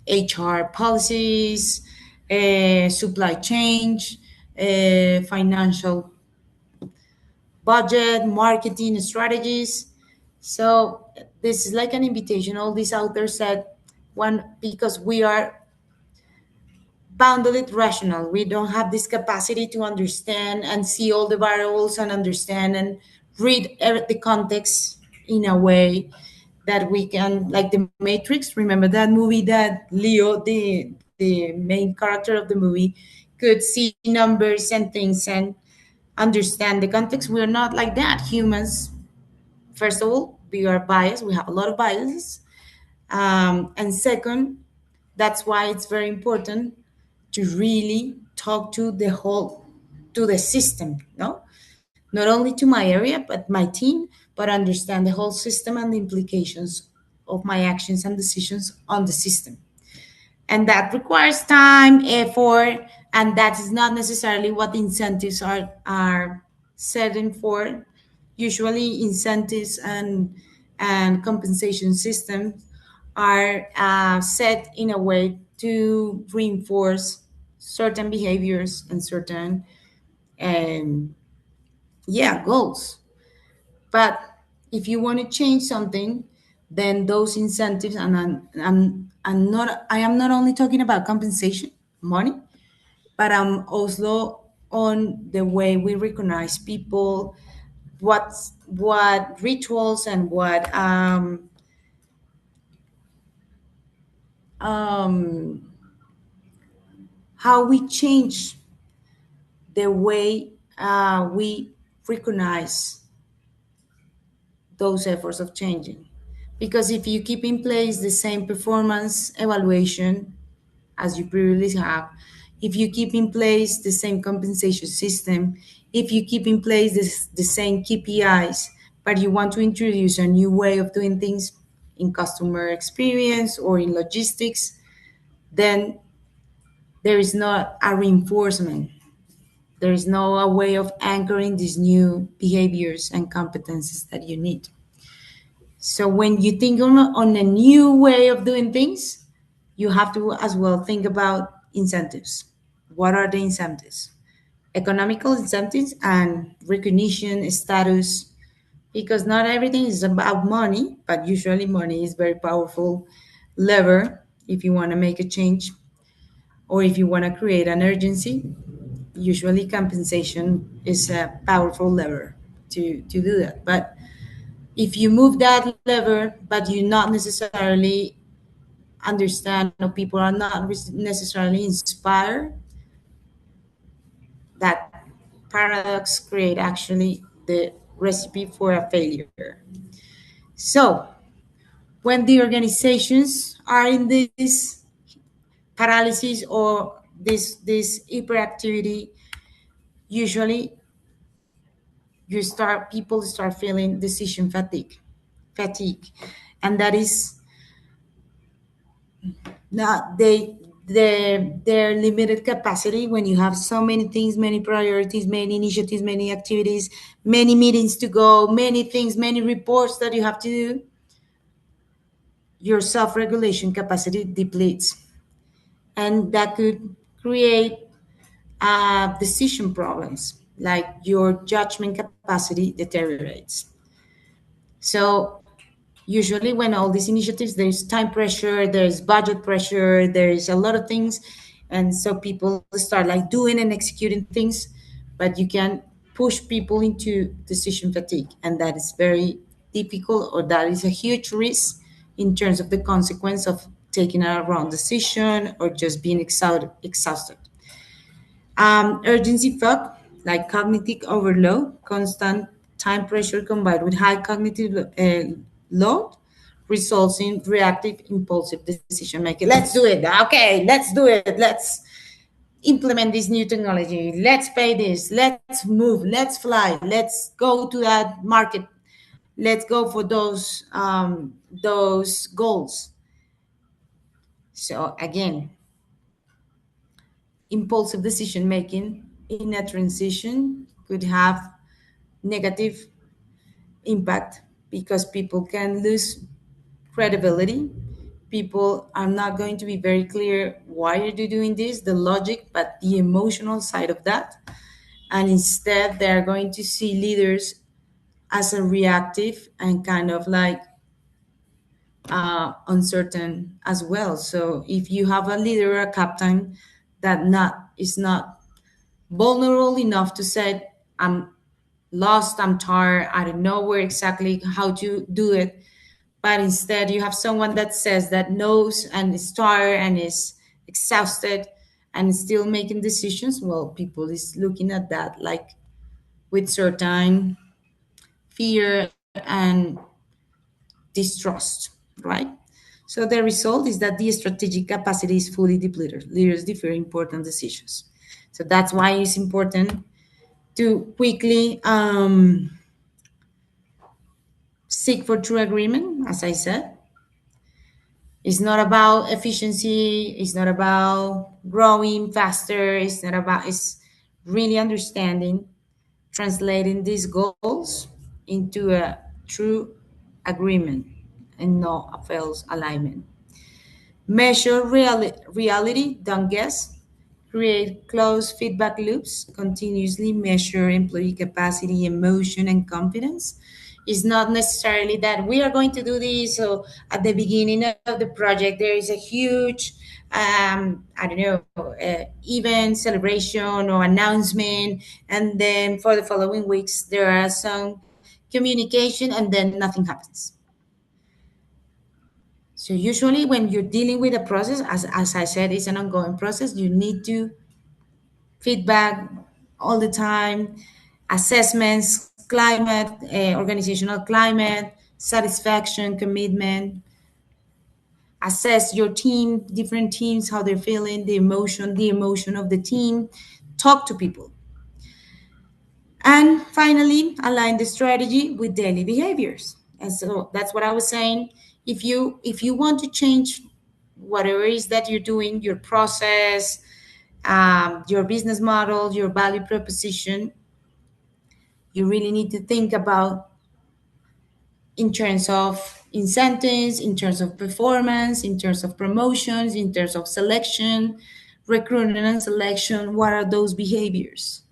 HR policies, supply chain, financial budget, marketing strategies. So this is like an invitation. All these authors said, one, because we are bounded rational. We don't have this capacity to understand and see all the variables and understand and read the context in a way that we can, like the Matrix. Remember that movie that Leo, the main character of the movie, could see numbers and things and understand the context. We're not like that. Humans, first of all, we are biased. We have a lot of biases. And second, that's why it's very important to really talk to the whole, to the system, no? Not only to my area, but my team, but understand the whole system and the implications of my actions and decisions on the system. And that requires time, effort, and that is not necessarily what the incentives are setting for. Usually incentives and compensation systems are set in a way to reinforce certain behaviors and certain um, goals. But if you want to change something, then those incentives, and I am not only talking about compensation, money, but I'm also on the way we recognize people, what rituals and what um, how we change the way we recognize those efforts of changing. Because if you keep in place the same performance evaluation as you previously have, if you keep in place the same compensation system, if you keep in place the same KPIs, but you want to introduce a new way of doing things in customer experience or in logistics, then there is not a reinforcement. There is no a way of anchoring these new behaviors and competencies that you need. So when you think on a new way of doing things, you have to as well think about incentives. What are the incentives? Economical incentives and recognition, status, because not everything is about money, but usually money is very powerful lever if you want to make a change or if you want to create an urgency. Usually compensation is a powerful lever to do that. But if you move that lever, but you not necessarily understand or people are not necessarily inspired, that paradox create actually the recipe for a failure. So when the organizations are in this paralysis or this hyperactivity, usually people start feeling decision fatigue, and that is not their limited capacity when you have so many things, many priorities, many initiatives, many activities, many meetings to go, many things, many reports that you have to do. Your self-regulation capacity depletes, and that could create decision problems, like your judgment capacity deteriorates. So usually when all these initiatives, there's time pressure, there's budget pressure, there's a lot of things, and so people start like doing and executing things, but you can push people into decision fatigue, and that is very difficult, or that is a huge risk in terms of the consequence of taking a wrong decision or just being exhausted. Urgency fog, like cognitive overload, constant time pressure combined with high cognitive load, results in reactive, impulsive decision making. Let's do it. Okay, let's do it. Let's implement this new technology. Let's pay this. Let's move. Let's fly. Let's go to that market. Let's go for those goals. So again, impulsive decision making in a transition could have negative impact because people can lose credibility. People are not going to be very clear why are you doing this, the logic, but the emotional side of that. And instead, they're going to see leaders as a reactive and kind of like uncertain as well. So if you have a leader or a captain that not is not vulnerable enough to say, I'm lost, I'm tired, I don't know where exactly how to do it, but instead you have someone that says that knows and is tired and is exhausted and is still making decisions, well, people is looking at that like with certain fear and distrust, right? So the result is that the strategic capacity is fully depleted. Leaders defer important decisions. So that's why it's important to quickly seek for true agreement, as I said. It's not about efficiency, it's not about growing faster, it's really understanding, translating these goals into a true agreement and not a false alignment. Measure reality, don't guess. Create close feedback loops. Continuously measure employee capacity, emotion, and confidence. It's not necessarily that we are going to do this. So at the beginning of the project, there is a huge, I don't know, event, celebration, or announcement. And then for the following weeks, there are some communication, and then nothing happens. So usually when you're dealing with a process, as I said, it's an ongoing process. You need to feedback all the time, assessments, climate, organizational climate, satisfaction, commitment, assess your team, different teams, how they're feeling, the emotion of the team, talk to people. And finally, align the strategy with daily behaviors. And so that's what I was saying. If you want to change whatever it is that you're doing, your process, your business model, your value proposition, you really need to think about in terms of incentives, in terms of performance, in terms of promotions, in terms of selection, recruitment and selection. What are those behaviors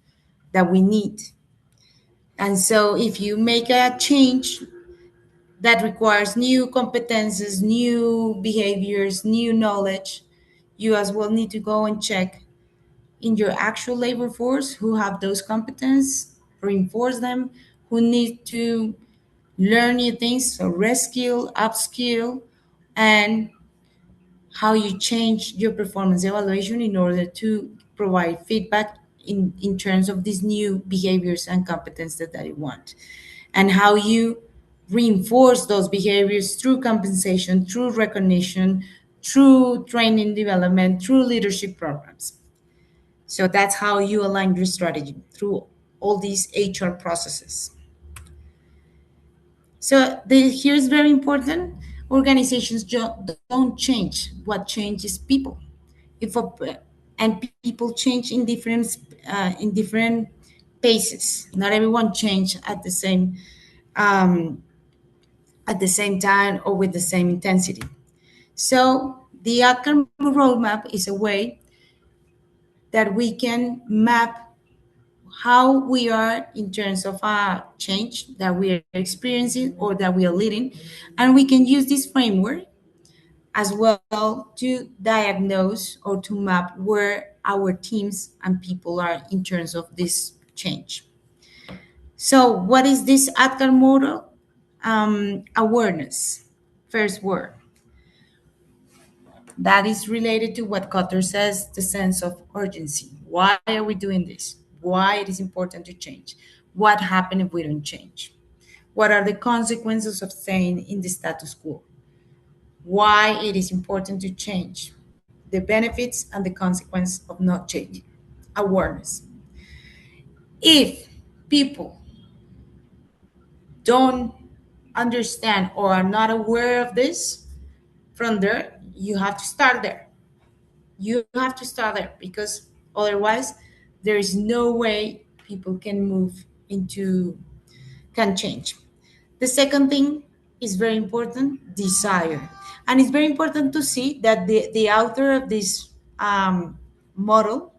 that we need? And so if you make a change that requires new competences, new behaviors, new knowledge, you as well need to go and check in your actual labor force who have those competences, reinforce them, who need to learn new things, so reskill, upskill, and how you change your performance evaluation in order to provide feedback in terms of these new behaviors and competences that you want, and how you reinforce those behaviors through compensation, through recognition, through training development, through leadership programs. So that's how you align your strategy through all these HR processes. So here's very important. Organizations don't change. What changes people. If a, and people change in different paces. Not everyone change um, at the same time or with the same intensity. So the outcome roadmap is a way that we can map how we are in terms of a change that we are experiencing or that we are leading. And we can use this framework as well to diagnose or to map where our teams and people are in terms of this change. So, what is this ADKAR model? Awareness, first word. That is related to what Kotter says, the sense of urgency. Why are we doing this? Why it is important to change? What happens if we don't change? What are the consequences of staying in the status quo? Why it is important to change? The benefits and the consequence of not changing. Awareness. If people don't understand or are not aware of this, from there, you have to start there. You have to start there because otherwise, there is no way people can move into, can change. The second thing is very important, desire. And it's very important to see that the author of this model,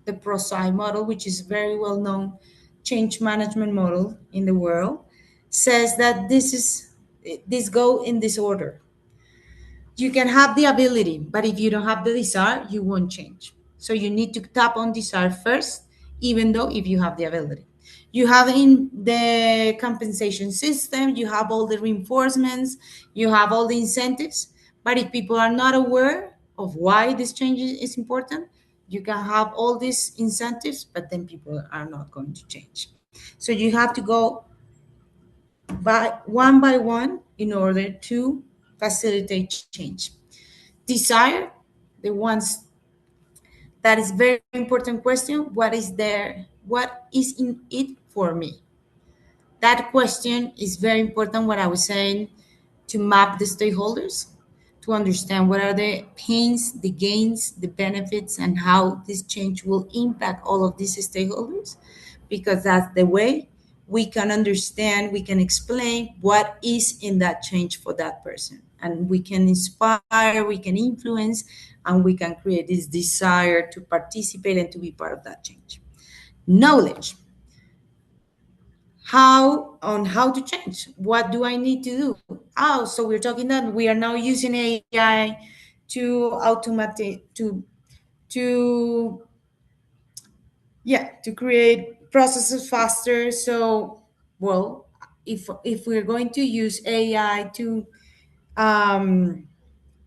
the ProSci model, which is very well known change management model in the world, says that this go in this order. You can have the ability, but if you don't have the desire, you won't change. So you need to tap on desire first, even though if you have the ability. You have in the compensation system, you have all the reinforcements, you have all the incentives. But if people are not aware of why this change is important, you can have all these incentives, but then people are not going to change. So you have to go by one in order to facilitate change. Desire, the ones that is very important question, what is in it for me? That question is very important, what I was saying, to map the stakeholders, to understand what are the pains, the gains, the benefits, and how this change will impact all of these stakeholders, because that's the way we can understand, we can explain what is in that change for that person. And we can inspire, we can influence, and we can create this desire to participate and to be part of that change. Knowledge, how to change, what do I need to do. Oh, so we're talking that we are now using AI to automate, to yeah, to create processes faster. So, well, if we're going to use AI to um,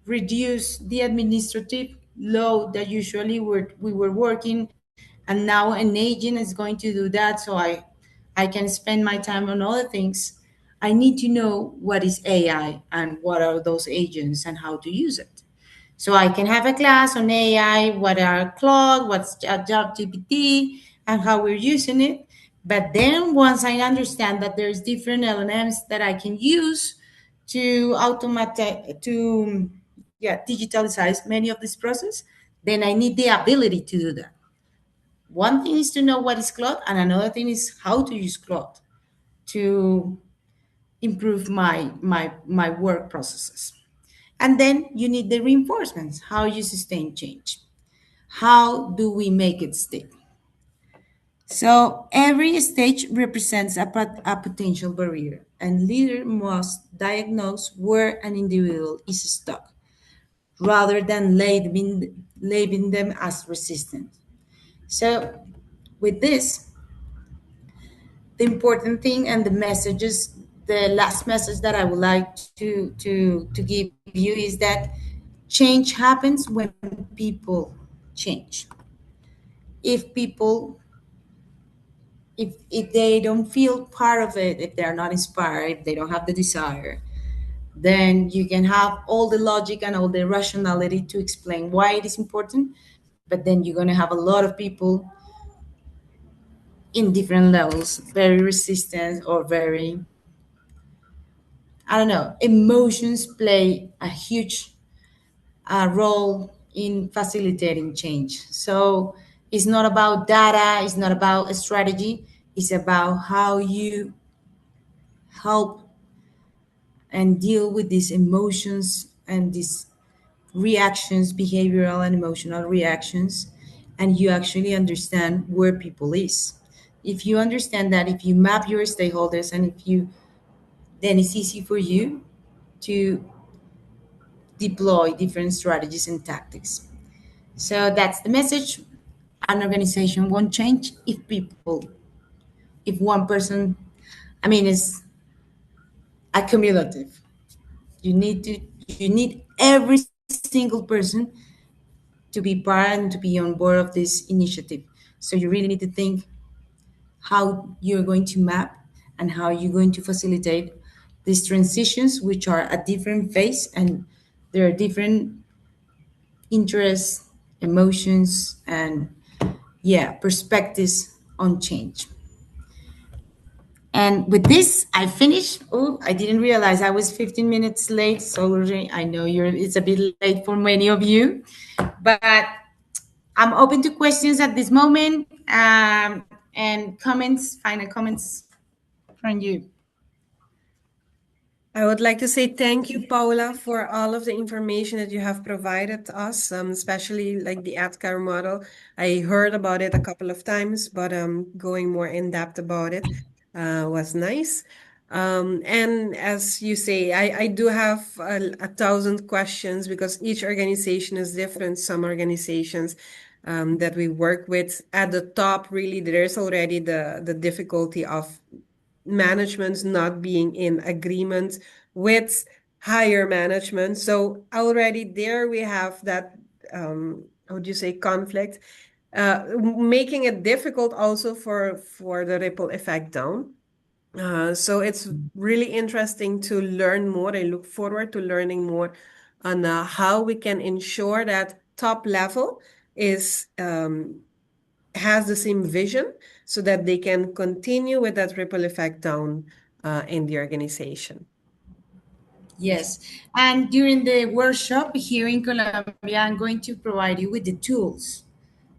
reduce the administrative load that usually we were working, and now an agent is going to do that, so I can spend my time on other things. I need to know what is AI and what are those agents and how to use it. So I can have a class on AI, what are Claude, what's ChatGPT, and how we're using it. But then once I understand that there's different LLMs that I can use to automate, to digitalize many of this process, then I need the ability to do that. One thing is to know what is Claude, and another thing is how to use Claude to improve my work processes. And then you need the reinforcements, how you sustain change. How do we make it stick? So every stage represents a potential barrier, and leader must diagnose where an individual is stuck rather than labeling them as resistant. So with this, the important thing and the messages, the last message that I would like to give you is that change happens when people change. If people, if they don't feel part of it, if they're not inspired, if they don't have the desire, then you can have all the logic and all the rationality to explain why it is important, but then you're going to have a lot of people in different levels, very resistant or very, I don't know, emotions play a huge role in facilitating change. So it's not about data, it's not about a strategy, it's about how you help and deal with these emotions and these reactions, behavioral and emotional reactions, and you actually understand where people is. If you understand that, if you map your stakeholders, and if you, then it's easy for you to deploy different strategies and tactics. So that's the message. An organization won't change if people, if one person, I mean, it's accumulative. You need every single person to be part and to be on board of this initiative. So you really need to think how you're going to map and how you're going to facilitate these transitions, which are at different phase, and there are different interests, emotions, and yeah, perspectives on change. And with this, I finished. Oh, I didn't realize I was 15 minutes late. Sorry, I know it's a bit late for many of you, but I'm open to questions at this moment, and comments, final comments from you. I would like to say thank you, Paula, for all of the information that you have provided to us, especially like the ADKAR model. I heard about it a couple of times, but going more in depth about it was nice. And as you say, I do have a thousand questions because each organization is different. Some organizations that we work with at the top, really, there's already the difficulty of management's not being in agreement with higher management. So already there we have that, how would you say, conflict, making it difficult also for the ripple effect down. So it's really interesting to learn more. I look forward to learning more on how we can ensure that top level is has the same vision so that they can continue with that ripple effect down in the organization. Yes, and during the workshop here in Colombia, I'm going to provide you with the tools.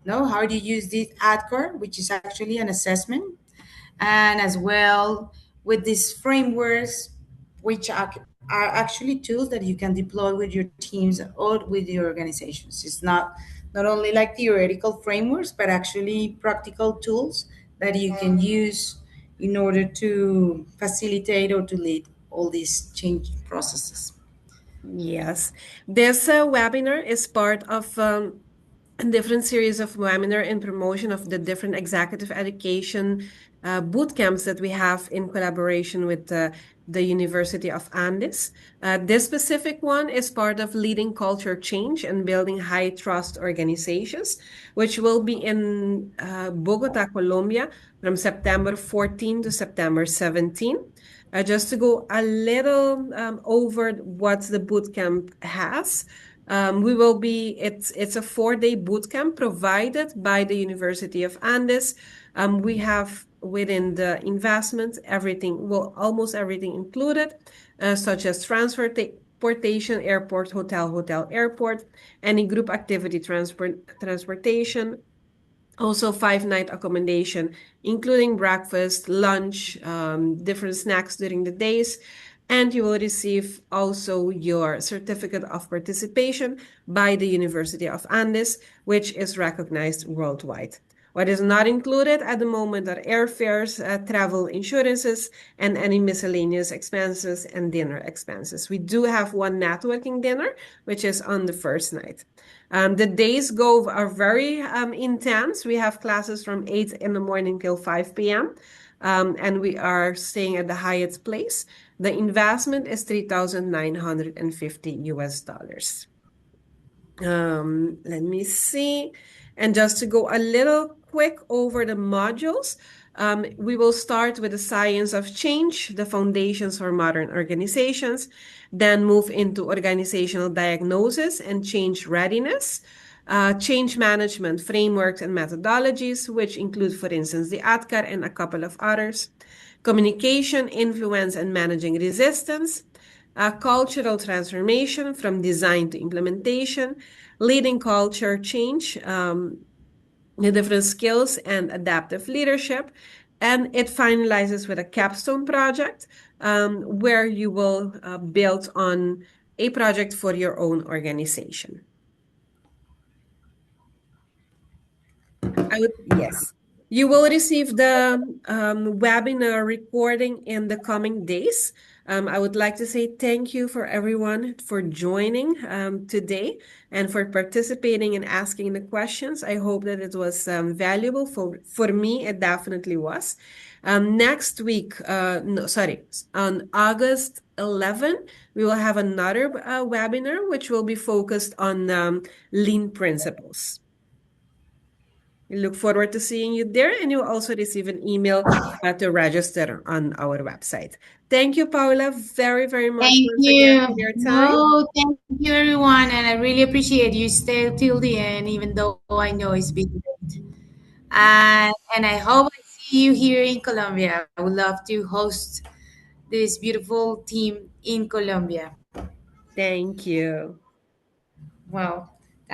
No, how do you use this ADKAR, which is actually an assessment, and as well with these frameworks, which are actually tools that you can deploy with your teams or with your organizations. It's not only like theoretical frameworks, but actually practical tools that you can use in order to facilitate or to lead all these change processes. Yes, this webinar is part of a different series of webinar in promotion of the different executive education boot camps that we have in collaboration with the University of Andes. This specific one is part of leading culture change and building high trust organizations, which will be in Bogota, Colombia, from September 14 to September 17. Just to go a little over what the boot camp has. We will be, it's a 4-day boot camp provided by the University of Andes. We have within the investment, everything, well, almost everything included, such as transportation, airport, hotel, airport, any group activity transportation, Also 5 night accommodation, including breakfast, lunch, different snacks during the days. And you will receive also your certificate of participation by the University of Andes, which is recognized worldwide. What is not included at the moment are airfares, travel insurances, and any miscellaneous expenses and dinner expenses. We do have one networking dinner, which is on the first night. The days go are very intense. We have classes from 8 in the morning till 5 p.m. And we are staying at the Hyatt Place. The investment is 3,950 US dollars. Let me see. And just to go a little quick over the modules, we will start with the science of change, the foundations for modern organizations, then move into organizational diagnosis and change readiness, change management frameworks and methodologies, which include, for instance, the ADKAR and a couple of others, communication, influence, and managing resistance, cultural transformation from design to implementation, leading culture change, the different skills and adaptive leadership. And it finalizes with a capstone project where you will build on a project for your own organization. Yes. You will receive the webinar recording in the coming days. I would like to say thank you for everyone for joining today and for participating and asking the questions. I hope that it was valuable for me. It definitely was. Next week, no, sorry, on August 11, we will have another webinar which will be focused on lean principles. We look forward to seeing you there, and you'll also receive an email to register on our website. Thank you, Paula, very, very much Thank once again you. for your time. No, thank you, everyone. And I really appreciate you stay till the end, even though I know it's been late. And I hope I see you here in Colombia. I would love to host this beautiful team in Colombia. Thank you. Well,